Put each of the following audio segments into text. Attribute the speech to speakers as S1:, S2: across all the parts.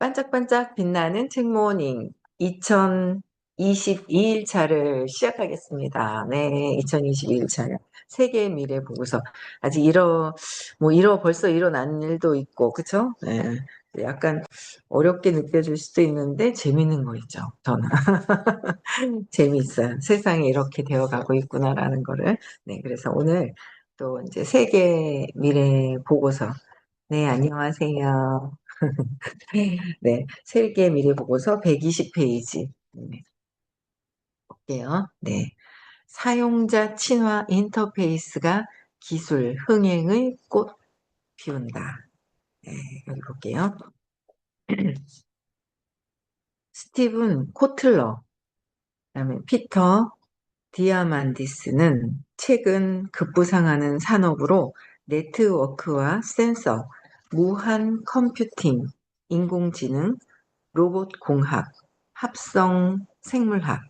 S1: 반짝반짝 빛나는 책모닝 2022일차를 시작하겠습니다. 네, 2022일차요. 세계의 미래 보고서. 아직 벌써 일어난 일도 있고, 그쵸? 네. 약간 어렵게 느껴질 수도 있는데 재밌는 거 있죠, 저는. 재미있어요. 세상이 이렇게 되어가고 있구나라는 거를. 네, 그래서 오늘 또 이제 세계 미래 보고서. 네, 안녕하세요. 네, 세계 미래 보고서 120페이지. 네, 볼게요. 네. 사용자 친화 인터페이스가 기술 흥행의 꽃 피운다. 네, 여기 볼게요. 스티븐 코틀러, 그다음에 피터 디아만디스는 최근 급부상하는 산업으로 네트워크와 센서, 무한 컴퓨팅, 인공지능, 로봇 공학, 합성 생물학,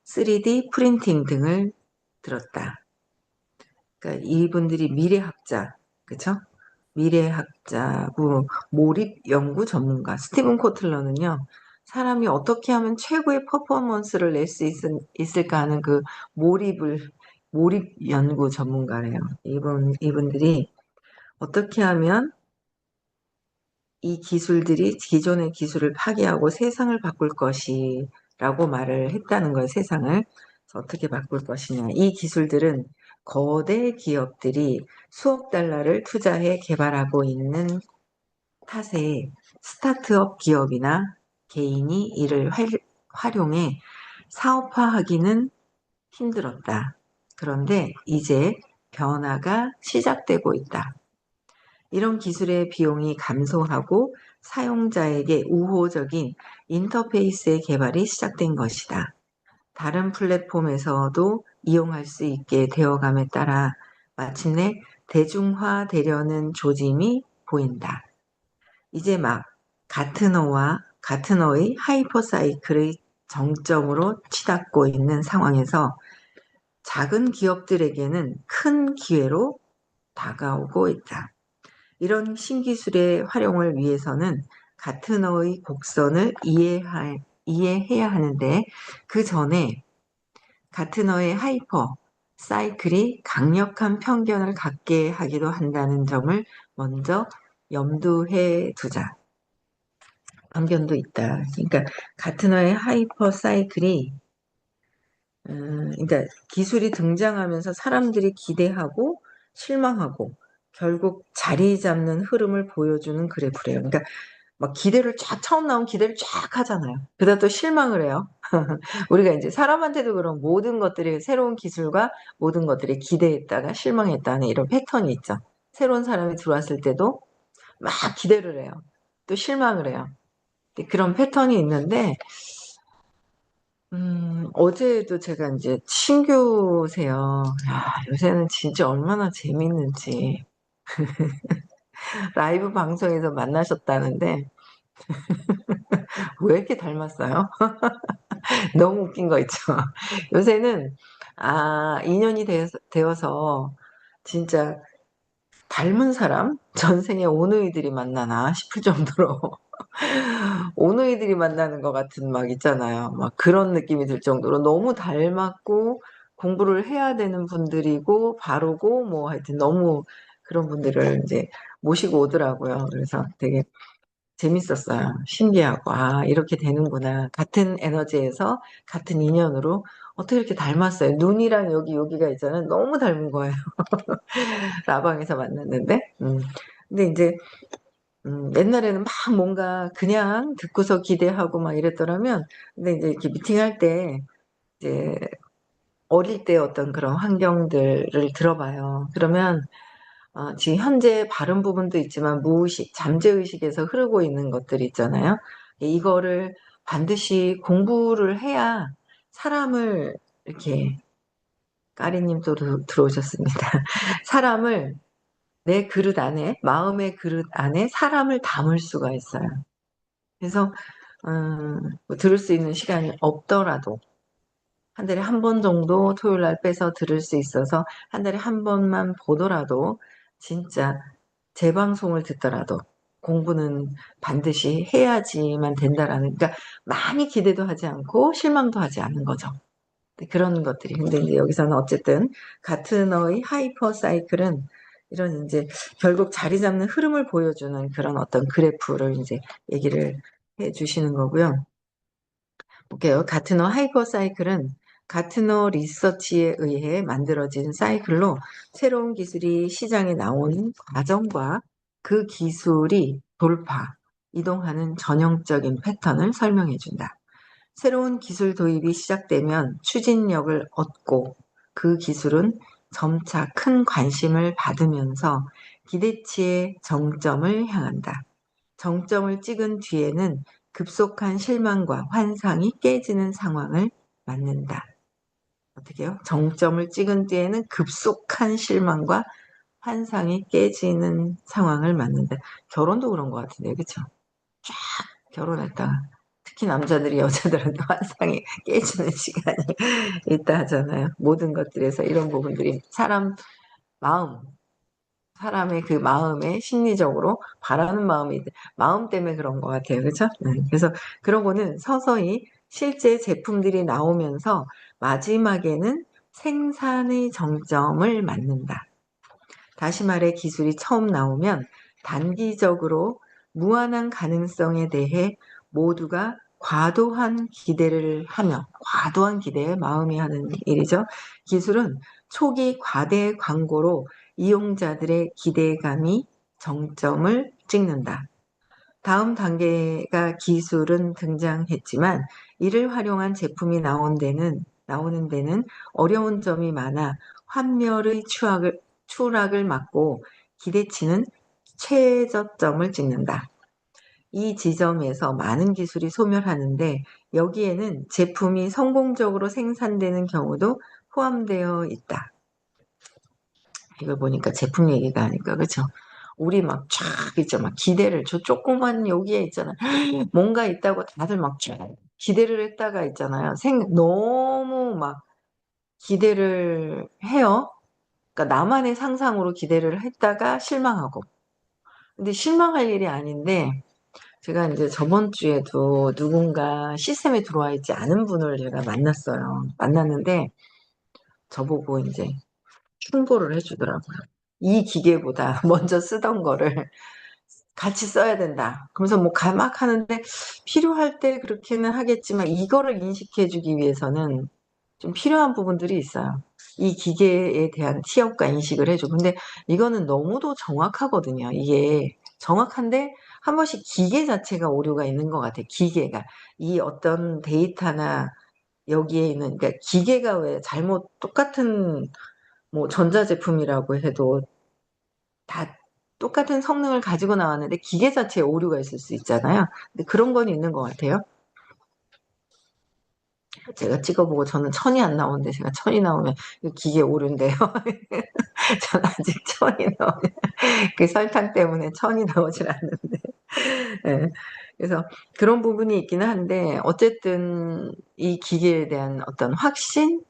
S1: 3D 프린팅 등을 들었다. 그러니까 이분들이 미래학자, 그쵸? 미래학자고 몰입 연구 전문가. 스티븐 코틀러는요, 사람이 어떻게 하면 최고의 퍼포먼스를 낼 수 있을까 하는 그 몰입 연구 전문가래요. 이분들이 어떻게 하면 이 기술들이 기존의 기술을 파괴하고 세상을 바꿀 것이라고 말을 했다는 거예요, 세상을. 그래서 어떻게 바꿀 것이냐. 이 기술들은 거대 기업들이 수억 달러를 투자해 개발하고 있는 탓에 스타트업 기업이나 개인이 이를 활용해 사업화하기는 힘들었다. 그런데 이제 변화가 시작되고 있다. 이런 기술의 비용이 감소하고 사용자에게 우호적인 인터페이스의 개발이 시작된 것이다. 다른 플랫폼에서도 이용할 수 있게 되어감에 따라 마침내 대중화되려는 조짐이 보인다. 이제 막 가트너의 하이퍼사이클의 정점으로 치닫고 있는 상황에서 작은 기업들에게는 큰 기회로 다가오고 있다. 이런 신기술의 활용을 위해서는 가트너의 곡선을 이해해야 하는데 그 전에 가트너의 하이퍼 사이클이 강력한 편견을 갖게 하기도 한다는 점을 먼저 염두해 두자. 편견도 있다. 그러니까 가트너의 하이퍼 사이클이 그러니까 기술이 등장하면서 사람들이 기대하고 실망하고 결국 자리 잡는 흐름을 보여주는 그래프래요. 그러니까 막 기대를 쫙 처음 나온 기대를 쫙 하잖아요. 그러다 또 실망을 해요. 우리가 이제 사람한테도 그런 모든 것들이 새로운 기술과 모든 것들이 기대했다가 실망했다는 이런 패턴이 있죠. 새로운 사람이 들어왔을 때도 막 기대를 해요. 또 실망을 해요. 그런 패턴이 있는데 어제도 제가 이제 신규세요. 요새는 진짜 얼마나 재밌는지 라이브 방송에서 만나셨다는데 왜 이렇게 닮았어요? 너무 웃긴 거 있죠. 요새는 인연이 되어서 진짜 닮은 사람 전생에 오누이들이 만나나 싶을 정도로 오누이들이 만나는 것 같은 막 있잖아요. 막 그런 느낌이 들 정도로 너무 닮았고 공부를 해야 되는 분들이고 바르고 뭐 하여튼 너무 그런 분들을 이제 모시고 오더라고요. 그래서 되게 재밌었어요. 신기하고 이렇게 되는구나. 같은 에너지에서 같은 인연으로 어떻게 이렇게 닮았어요. 눈이랑 여기가 있잖아요. 너무 닮은 거예요. 라방에서 만났는데. 근데 이제 옛날에는 막 뭔가 그냥 듣고서 기대하고 막 이랬더라면, 근데 이제 이렇게 미팅할 때, 이제 어릴 때 어떤 그런 환경들을 들어봐요. 그러면, 지금 현재 바른 부분도 있지만 무의식, 잠재의식에서 흐르고 있는 것들이 있잖아요. 이거를 반드시 공부를 해야 사람을 이렇게, 까리님 또 들어오셨습니다. 사람을 내 그릇 안에, 마음의 그릇 안에 사람을 담을 수가 있어요. 그래서 뭐 들을 수 있는 시간이 없더라도 한 달에 한 번 정도 토요일 날 빼서 들을 수 있어서 한 달에 한 번만 보더라도 진짜 재방송을 듣더라도 공부는 반드시 해야지만 된다라는, 그러니까 많이 기대도 하지 않고 실망도 하지 않는 거죠. 그런 것들이. 근데 이제 여기서는 어쨌든 가트너의 하이퍼 사이클은 이런 이제 결국 자리 잡는 흐름을 보여주는 그런 어떤 그래프를 이제 얘기를 해 주시는 거고요. 볼게요. 가트너 하이퍼 사이클은 가트너 리서치에 의해 만들어진 사이클로 새로운 기술이 시장에 나오는 과정과 그 기술이 돌파, 이동하는 전형적인 패턴을 설명해 준다. 새로운 기술 도입이 시작되면 추진력을 얻고 그 기술은 점차 큰 관심을 받으면서 기대치의 정점을 향한다. 정점을 찍은 뒤에는 급속한 실망과 환상이 깨지는 상황을 맞는다. 어떻게요? 정점을 찍은 뒤에는 급속한 실망과 환상이 깨지는 상황을 맞는다. 결혼도 그런 것 같은데, 그쵸? 쫙 결혼했다가 특히 남자들이 여자들한테 환상이 깨지는 시간이 있다 하잖아요. 모든 것들에서 이런 부분들이 사람 마음, 사람의 그 마음에 심리적으로 바라는 마음 때문에 그런 것 같아요. 그렇죠? 그래서 그러고는 서서히 실제 제품들이 나오면서 마지막에는 생산의 정점을 맞는다. 다시 말해 기술이 처음 나오면 단기적으로 무한한 가능성에 대해 모두가 과도한 기대를 하며, 과도한 기대에 마음이 하는 일이죠. 기술은 초기 과대 광고로 이용자들의 기대감이 정점을 찍는다. 다음 단계가 기술은 등장했지만 이를 활용한 제품이 나오는 데는 어려운 점이 많아 환멸의 추락을 막고 기대치는 최저점을 찍는다. 이 지점에서 많은 기술이 소멸하는데 여기에는 제품이 성공적으로 생산되는 경우도 포함되어 있다. 이걸 보니까 제품 얘기가 아닐까, 그렇죠? 우리 막 쫙 있죠. 막 기대를, 저 조그만 여기에 있잖아. 뭔가 있다고 다들 막 쫙 기대를 했다가 있잖아요. 너무 막 기대를 해요. 그러니까 나만의 상상으로 기대를 했다가 실망하고. 근데 실망할 일이 아닌데, 제가 이제 저번 주에도 누군가 시스템에 들어와 있지 않은 분을 제가 만났어요. 만났는데, 저보고 이제 충고를 해주더라고요. 이 기계보다 먼저 쓰던 거를 같이 써야 된다. 그러면서 뭐 막 하는데 필요할 때 그렇게는 하겠지만 이거를 인식해주기 위해서는 좀 필요한 부분들이 있어요. 이 기계에 대한 티업과 인식을 해줘. 근데 이거는 너무도 정확하거든요. 이게 정확한데 한 번씩 기계 자체가 오류가 있는 것 같아요. 기계가. 이 어떤 데이터나 여기에 있는, 그러니까 기계가 왜 잘못 똑같은 뭐 전자제품이라고 해도 다 똑같은 성능을 가지고 나왔는데 기계 자체에 오류가 있을 수 있잖아요. 근데 그런 건 있는 것 같아요. 제가 찍어보고 저는 천이 안 나오는데 제가 천이 나오면 이거 기계 오류인데요. 저는 아직 천이 나오면 그 설탕 때문에 천이 나오질 않는데. 네. 그래서 그런 부분이 있기는 한데 어쨌든 이 기계에 대한 어떤 확신,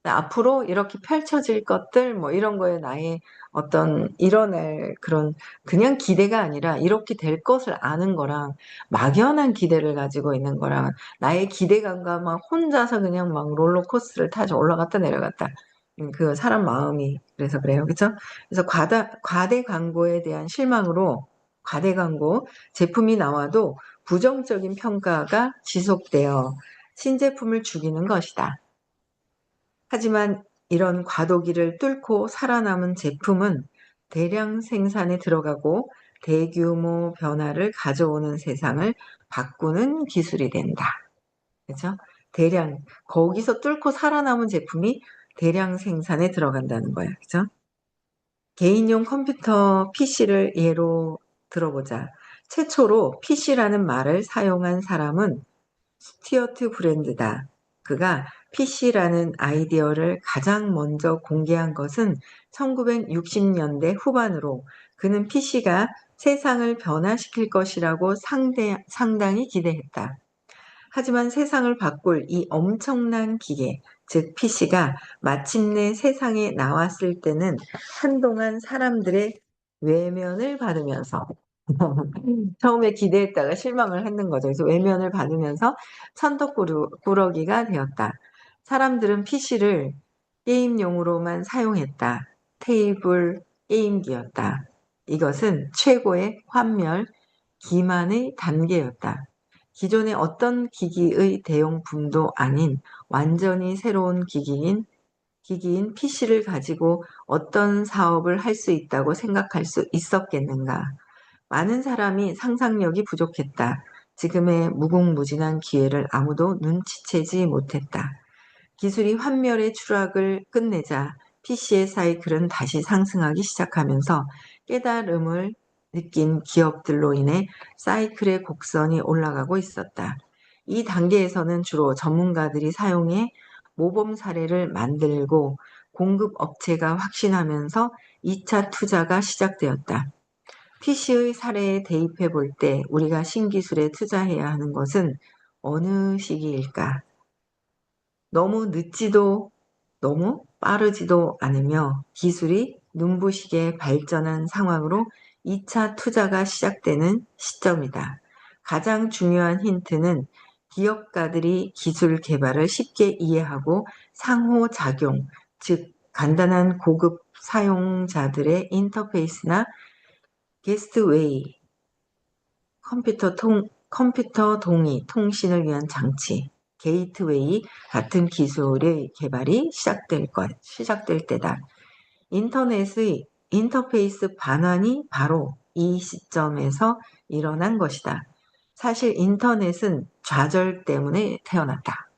S1: 앞으로 이렇게 펼쳐질 것들 뭐 이런 거에 나의 어떤 이뤄낼 그런 그냥 기대가 아니라 이렇게 될 것을 아는 거랑 막연한 기대를 가지고 있는 거랑 나의 기대감과 막 혼자서 그냥 막 롤러코스터를 타죠. 올라갔다 내려갔다. 그 사람 마음이 그래서 그래요. 그렇죠? 그래서 과대 광고에 대한 실망으로 과대 광고 제품이 나와도 부정적인 평가가 지속되어 신제품을 죽이는 것이다. 하지만 이런 과도기를 뚫고 살아남은 제품은 대량 생산에 들어가고 대규모 변화를 가져오는 세상을 바꾸는 기술이 된다. 그죠? 거기서 뚫고 살아남은 제품이 대량 생산에 들어간다는 거야. 그죠? 개인용 컴퓨터 PC를 예로 들어보자. 최초로 PC라는 말을 사용한 사람은 스튜어트 브랜드다. 그가 PC라는 아이디어를 가장 먼저 공개한 것은 1960년대 후반으로 그는 PC가 세상을 변화시킬 것이라고 상당히 기대했다. 하지만 세상을 바꿀 이 엄청난 기계, 즉 PC가 마침내 세상에 나왔을 때는 한동안 사람들의 외면을 받으면서 처음에 기대했다가 실망을 했는 거죠. 그래서 외면을 받으면서 천덕꾸러기가 되었다. 사람들은 PC를 게임용으로만 사용했다. 테이블 게임기였다. 이것은 최고의 환멸, 기만의 단계였다. 기존의 어떤 기기의 대용품도 아닌 완전히 새로운 기기인 PC를 가지고 어떤 사업을 할 수 있다고 생각할 수 있었겠는가? 많은 사람이 상상력이 부족했다. 지금의 무궁무진한 기회를 아무도 눈치채지 못했다. 기술이 환멸의 추락을 끝내자 PC의 사이클은 다시 상승하기 시작하면서 깨달음을 느낀 기업들로 인해 사이클의 곡선이 올라가고 있었다. 이 단계에서는 주로 전문가들이 사용해 모범 사례를 만들고 공급 업체가 확신하면서 2차 투자가 시작되었다. PC의 사례에 대입해 볼 때 우리가 신기술에 투자해야 하는 것은 어느 시기일까? 너무 늦지도 너무 빠르지도 않으며 기술이 눈부시게 발전한 상황으로 2차 투자가 시작되는 시점이다. 가장 중요한 힌트는 기업가들이 기술 개발을 쉽게 이해하고 상호작용, 즉 간단한 고급 사용자들의 인터페이스나 게스트웨이, 컴퓨터 동의 통신을 위한 장치, 게이트웨이 같은 기술의 개발이 시작될 때다. 인터넷의 인터페이스 반환이 바로 이 시점에서 일어난 것이다. 사실 인터넷은 좌절 때문에 태어났다.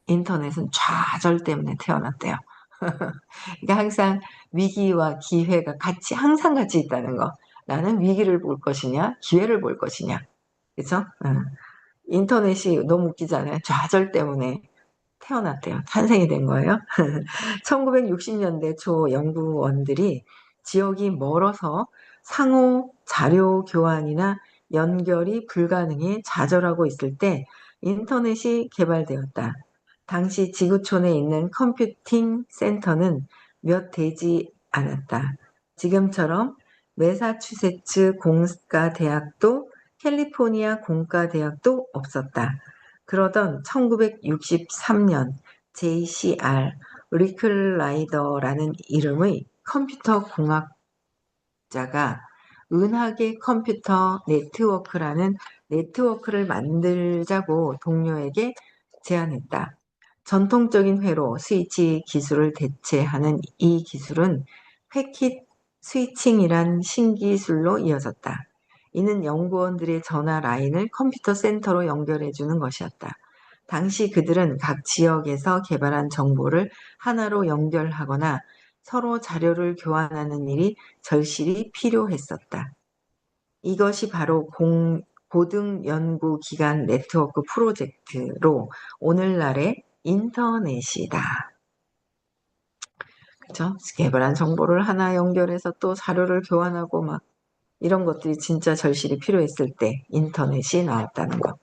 S1: 인터넷은 좌절 때문에 태어났대요. 그러니까 항상 위기와 기회가 항상 같이 있다는 거. 나는 위기를 볼 것이냐, 기회를 볼 것이냐. 그죠? 인터넷이 너무 웃기잖아요. 좌절 때문에 태어났대요. 탄생이 된 거예요. 1960년대 초 연구원들이 지역이 멀어서 상호 자료 교환이나 연결이 불가능해 좌절하고 있을 때 인터넷이 개발되었다. 당시 지구촌에 있는 컴퓨팅 센터는 몇 되지 않았다. 지금처럼 매사추세츠 공과대학도 캘리포니아 공과대학도 없었다. 그러던 1963년 JCR 리클라이더라는 이름의 컴퓨터 공학자가 은하계 컴퓨터 네트워크라는 네트워크를 만들자고 동료에게 제안했다. 전통적인 회로 스위치 기술을 대체하는 이 기술은 패킷 스위칭이란 신기술로 이어졌다. 이는 연구원들의 전화 라인을 컴퓨터 센터로 연결해 주는 것이었다. 당시 그들은 각 지역에서 개발한 정보를 하나로 연결하거나 서로 자료를 교환하는 일이 절실히 필요했었다. 이것이 바로 고등연구기관 네트워크 프로젝트로 오늘날의 인터넷이다. 그죠? 개발한 정보를 하나 연결해서 또 자료를 교환하고 막 이런 것들이 진짜 절실히 필요했을 때 인터넷이 나왔다는 것.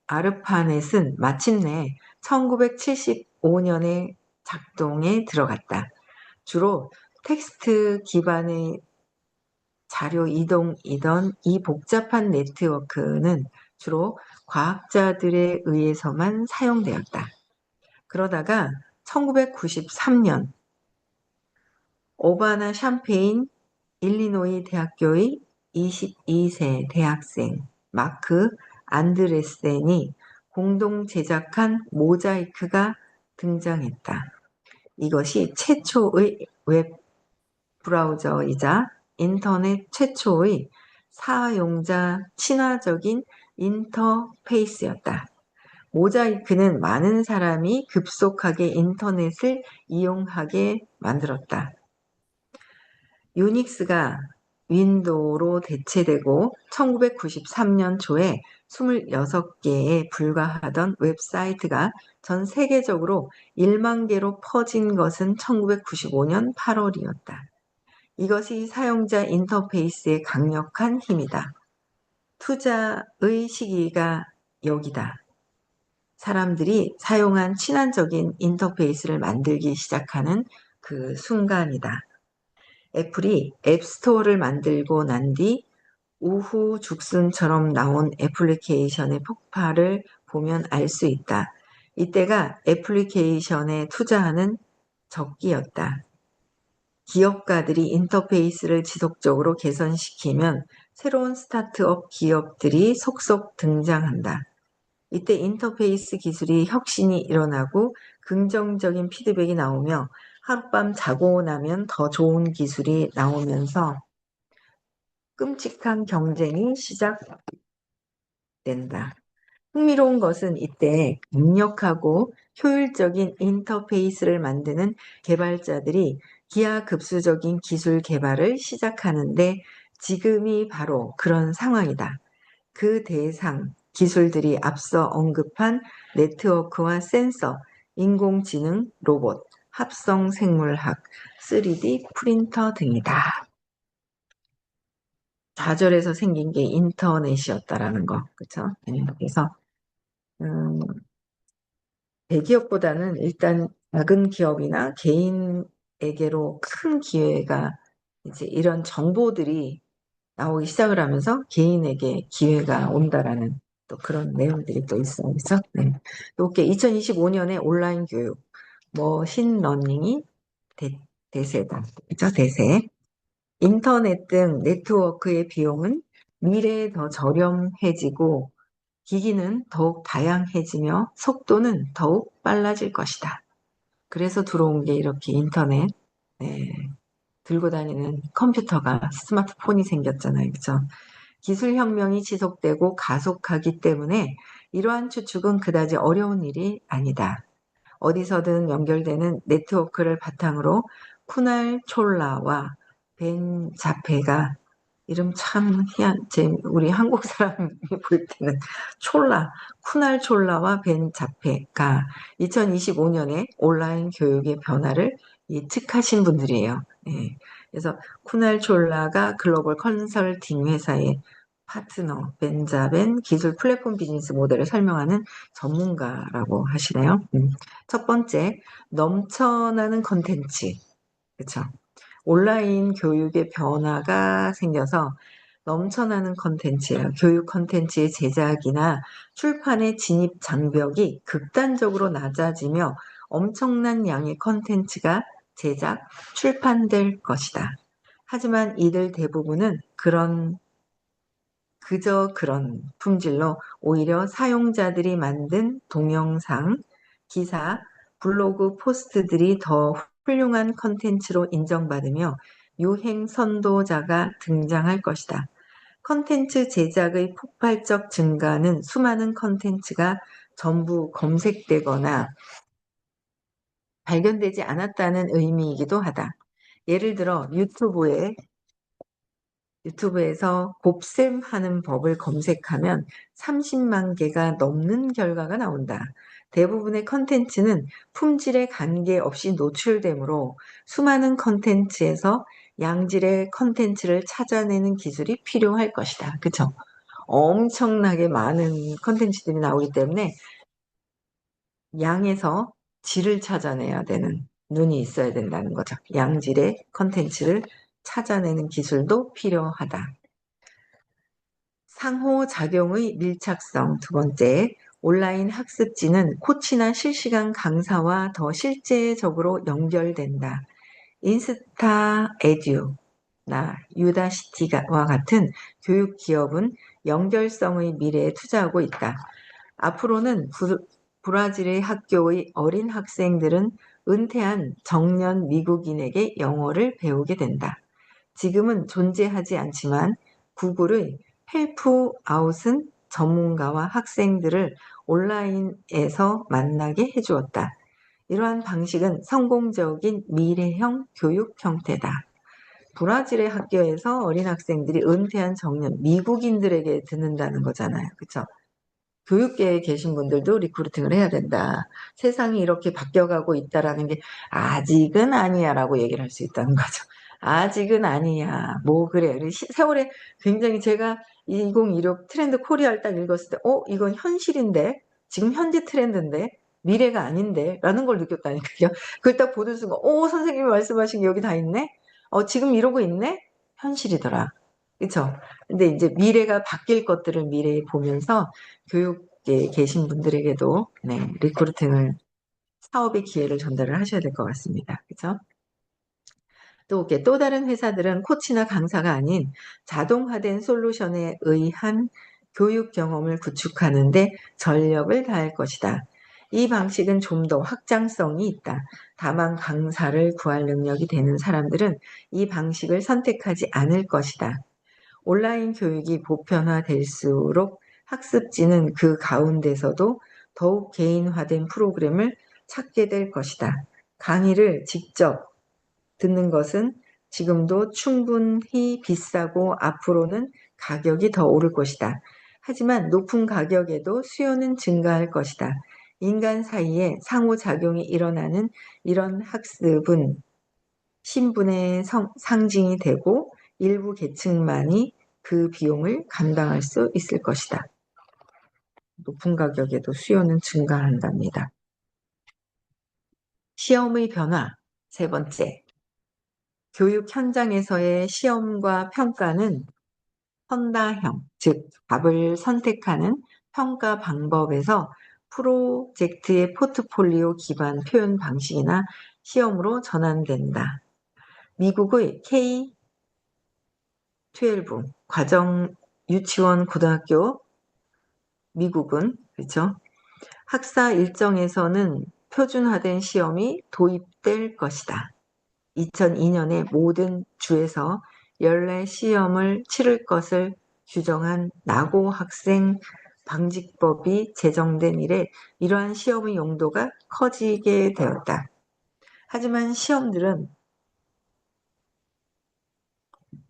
S1: 아르파넷은 마침내 1975년에 작동에 들어갔다. 주로 텍스트 기반의 자료 이동이던 이 복잡한 네트워크는 주로 과학자들에 의해서만 사용되었다. 그러다가 1993년 오바나 샴페인 일리노이 대학교의 22세 대학생 마크 안드레센이 공동 제작한 모자이크가 등장했다. 이것이 최초의 웹 브라우저이자 인터넷 최초의 사용자 친화적인 인터페이스였다. 모자이크는 많은 사람이 급속하게 인터넷을 이용하게 만들었다. 유닉스가 윈도우로 대체되고 1993년 초에 26개에 불과하던 웹사이트가 전 세계적으로 1만 개로 퍼진 것은 1995년 8월이었다. 이것이 사용자 인터페이스의 강력한 힘이다. 투자의 시기가 여기다. 사람들이 사용한 친환적인 인터페이스를 만들기 시작하는 그 순간이다. 애플이 앱스토어를 만들고 난 뒤 우후죽순처럼 나온 애플리케이션의 폭발을 보면 알 수 있다. 이때가 애플리케이션에 투자하는 적기였다. 기업가들이 인터페이스를 지속적으로 개선시키면 새로운 스타트업 기업들이 속속 등장한다. 이때 인터페이스 기술이 혁신이 일어나고 긍정적인 피드백이 나오며 하룻밤 자고 나면 더 좋은 기술이 나오면서 끔찍한 경쟁이 시작된다. 흥미로운 것은 이때 강력하고 효율적인 인터페이스를 만드는 개발자들이 기하급수적인 기술 개발을 시작하는데 지금이 바로 그런 상황이다. 그 대상 기술들이 앞서 언급한 네트워크와 센서, 인공지능, 로봇, 합성 생물학, 3D 프린터 등이다. 좌절해서 생긴 게 인터넷이었다라는 거, 그렇죠? 그래서 음, 대기업보다는 일단 작은 기업이나 개인에게로 큰 기회가 이제 이런 정보들이 나오기 시작을 하면서 개인에게 기회가 온다라는 또 그런 내용들이 또 있어요. 그래서 네. 또 이렇게 2025년에 온라인 교육, 머신러닝이 대세다. 그죠? 대세. 인터넷 등 네트워크의 비용은 미래에 더 저렴해지고 기기는 더욱 다양해지며 속도는 더욱 빨라질 것이다. 그래서 들어온 게 이렇게 인터넷, 네, 들고 다니는 컴퓨터가 스마트폰이 생겼잖아요. 그죠? 기술 혁명이 지속되고 가속하기 때문에 이러한 추측은 그다지 어려운 일이 아니다. 어디서든 연결되는 네트워크를 바탕으로 쿠날 촐라와 벤 자페가 이름 참 우리 한국 사람이 볼 때는 쿠날 촐라와 벤 자페가 2025년에 온라인 교육의 변화를 예측하신 분들이에요. 예. 그래서 쿠날 촐라가 글로벌 컨설팅 회사의 파트너, 벤자벤 기술 플랫폼 비즈니스 모델을 설명하는 전문가라고 하시네요. 첫 번째, 넘쳐나는 컨텐츠. 그렇죠. 온라인 교육의 변화가 생겨서 넘쳐나는 컨텐츠예요. 교육 컨텐츠의 제작이나 출판의 진입 장벽이 극단적으로 낮아지며 엄청난 양의 컨텐츠가 제작, 출판될 것이다. 하지만 이들 대부분은 그저 그런 품질로 오히려 사용자들이 만든 동영상, 기사, 블로그 포스트들이 더 훌륭한 컨텐츠로 인정받으며 유행 선도자가 등장할 것이다. 컨텐츠 제작의 폭발적 증가는 수많은 컨텐츠가 전부 검색되거나 발견되지 않았다는 의미이기도 하다. 예를 들어 유튜브에서 곱셈 하는 법을 검색하면 30만 개가 넘는 결과가 나온다. 대부분의 컨텐츠는 품질에 관계없이 노출되므로 수많은 컨텐츠에서 양질의 컨텐츠를 찾아내는 기술이 필요할 것이다. 그쵸? 엄청나게 많은 컨텐츠들이 나오기 때문에 양에서 질을 찾아내야 되는 눈이 있어야 된다는 거죠. 양질의 컨텐츠를 찾아내는 기술도 필요하다. 상호작용의 밀착성. 두 번째, 온라인 학습지는 코치나 실시간 강사와 더 실제적으로 연결된다. 인스타 에듀나 유다시티와 같은 교육 기업은 연결성의 미래에 투자하고 있다. 앞으로는 브라질의 학교의 어린 학생들은 은퇴한 정년 미국인에게 영어를 배우게 된다. 지금은 존재하지 않지만 구글의 헬프아웃은 전문가와 학생들을 온라인에서 만나게 해주었다. 이러한 방식은 성공적인 미래형 교육 형태다. 브라질의 학교에서 어린 학생들이 은퇴한 정년 미국인들에게 듣는다는 거잖아요. 그렇죠? 교육계에 계신 분들도 리크루팅을 해야 된다. 세상이 이렇게 바뀌어가고 있다라는 게 아직은 아니야라고 얘기를 할 수 있다는 거죠. 아직은 아니야. 뭐 그래. 세월에 굉장히 제가 2026 트렌드 코리아를 딱 읽었을 때, 이건 현실인데, 지금 현재 트렌드인데, 미래가 아닌데, 라는 걸 느꼈다니까요. 그걸 딱 보는 순간, 선생님이 말씀하신 게 여기 다 있네? 지금 이러고 있네? 현실이더라. 그쵸? 근데 이제 미래가 바뀔 것들을 미래에 보면서 교육에 계신 분들에게도 네, 리크루팅을 사업의 기회를 전달을 하셔야 될 것 같습니다. 그죠? 또, 이렇게 또 다른 회사들은 코치나 강사가 아닌 자동화된 솔루션에 의한 교육 경험을 구축하는데 전력을 다할 것이다. 이 방식은 좀 더 확장성이 있다. 다만 강사를 구할 능력이 되는 사람들은 이 방식을 선택하지 않을 것이다. 온라인 교육이 보편화될수록 학습지는 그 가운데서도 더욱 개인화된 프로그램을 찾게 될 것이다. 강의를 직접 듣는 것은 지금도 충분히 비싸고 앞으로는 가격이 더 오를 것이다. 하지만 높은 가격에도 수요는 증가할 것이다. 인간 사이에 상호작용이 일어나는 이런 학습은 신분의 상징이 되고 일부 계층만이 그 비용을 감당할 수 있을 것이다. 높은 가격에도 수요는 증가한답니다. 시험의 변화. 세 번째. 교육 현장에서의 시험과 평가는 선다형, 즉 답을 선택하는 평가 방법에서 프로젝트의 포트폴리오 기반 표현 방식이나 시험으로 전환된다. 미국의 K-12 과정 유치원 고등학교 미국은 그렇죠? 학사 일정에서는 표준화된 시험이 도입될 것이다. 2002년에 모든 주에서 연례 시험을 치를 것을 규정한 나고 학생 방지법이 제정된 이래 이러한 시험의 용도가 커지게 되었다. 하지만 시험들은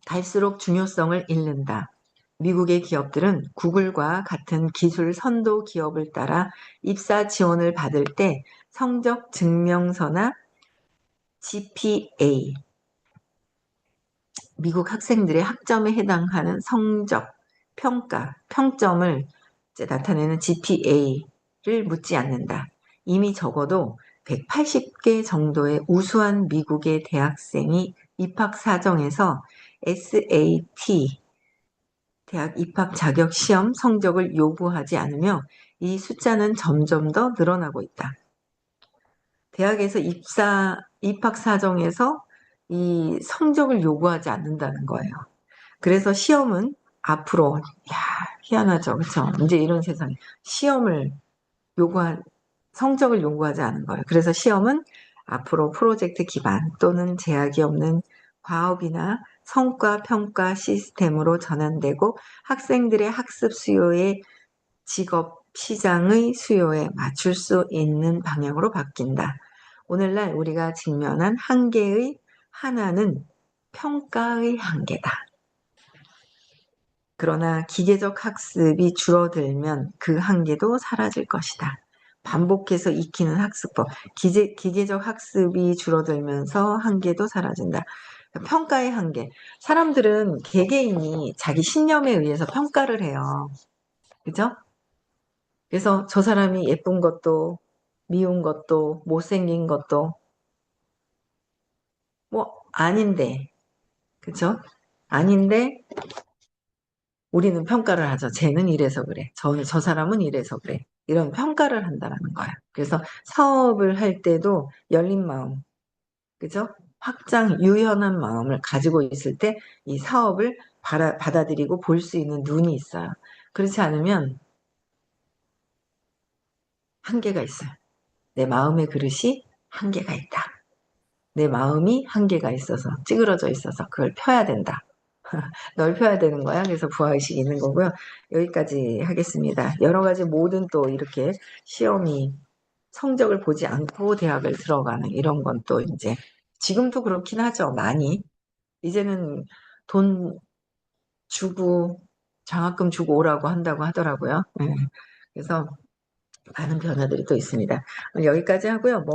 S1: 갈수록 중요성을 잃는다. 미국의 기업들은 구글과 같은 기술 선도 기업을 따라 입사 지원을 받을 때 성적 증명서나 GPA, 미국 학생들의 학점에 해당하는 성적, 평가, 평점을 나타내는 GPA를 묻지 않는다. 이미 적어도 180개 정도의 우수한 미국의 대학생이 입학 사정에서 SAT, 대학 입학 자격 시험 성적을 요구하지 않으며 이 숫자는 점점 더 늘어나고 있다. 대학에서 입학 사정에서 이 성적을 요구하지 않는다는 거예요. 그래서 시험은 앞으로, 야, 희한하죠. 그쵸? 이제 이런 세상에 시험을 요구한, 성적을 요구하지 않은 거예요. 그래서 시험은 앞으로 프로젝트 기반 또는 제약이 없는 과업이나 성과 평가 시스템으로 전환되고 학생들의 학습 수요에 직업 시장의 수요에 맞출 수 있는 방향으로 바뀐다. 오늘날 우리가 직면한 한계의 하나는 평가의 한계다. 그러나 기계적 학습이 줄어들면 그 한계도 사라질 것이다. 반복해서 익히는 학습법, 기계적 학습이 줄어들면서 한계도 사라진다. 평가의 한계. 사람들은 개개인이 자기 신념에 의해서 평가를 해요. 그죠? 그래서 저 사람이 예쁜 것도, 미운 것도, 못생긴 것도, 뭐, 아닌데, 그죠? 아닌데, 우리는 평가를 하죠. 쟤는 이래서 그래. 저 사람은 이래서 그래. 이런 평가를 한다는 거야. 그래서 사업을 할 때도 열린 마음, 그죠? 확장, 유연한 마음을 가지고 있을 때 이 사업을 받아들이고 볼 수 있는 눈이 있어요. 그렇지 않으면 한계가 있어요. 내 마음의 그릇이 한계가 있다. 내 마음이 한계가 있어서, 찌그러져 있어서 그걸 펴야 된다. 넓혀야 되는 거야. 그래서 부하의식이 있는 거고요. 여기까지 하겠습니다. 여러 가지 모든 또 이렇게 시험이 성적을 보지 않고 대학을 들어가는 이런 건 또 이제 지금도 그렇긴 하죠. 많이. 이제는 돈 주고 장학금 주고 오라고 한다고 하더라고요. 네. 그래서 많은 변화들이 또 있습니다. 여기까지 하고요.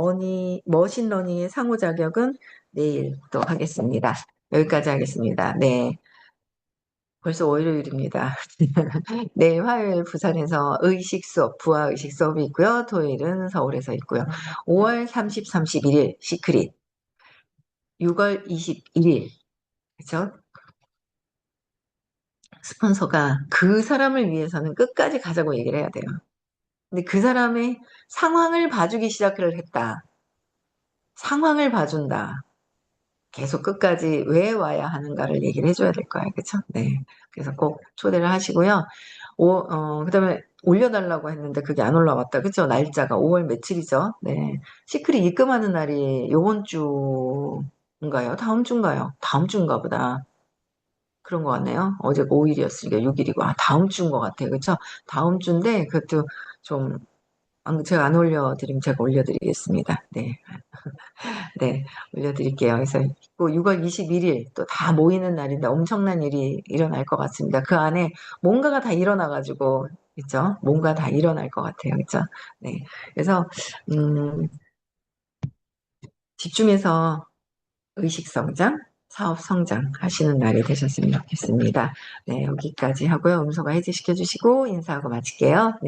S1: 머신러닝의 상호작용은 내일 또 하겠습니다. 여기까지 하겠습니다. 네. 벌써 월요일입니다. 내일 화요일 부산에서 의식 수업, 부하 의식 수업이 있고요. 토요일은 서울에서 있고요. 5월 30, 31일 시크릿. 6월 21일, 그죠? 스폰서가 그 사람을 위해서는 끝까지 가자고 얘기를 해야 돼요. 근데 그 사람의 상황을 봐주기 시작을 했다. 상황을 봐준다. 계속 끝까지 왜 와야 하는가를 얘기를 해줘야 될 거예요. 그쵸? 네. 그래서 꼭 초대를 하시고요. 그다음에 올려달라고 했는데 그게 안 올라왔다. 그쵸? 날짜가 5월 며칠이죠? 네. 시크릿 입금하는 날이 요번 주인가요? 다음 주인가요? 다음 주인가 보다. 그런 것 같네요. 어제가 5일이었으니까 6일이고, 다음 주인 것 같아요. 그쵸? 다음 주인데, 그것도 좀, 제가 안 올려드리면 제가 올려드리겠습니다. 네. 네, 올려드릴게요. 그래서 또 6월 21일 또 다 모이는 날인데 엄청난 일이 일어날 것 같습니다. 그 안에 뭔가가 다 일어나가지고, 그죠? 뭔가 다 일어날 것 같아요. 그죠? 네. 그래서, 음, 집중해서 의식 성장, 사업 성장 하시는 날이 되셨으면 좋겠습니다. 네, 여기까지 하고요. 음소거 해제시켜 주시고 인사하고 마칠게요. 네.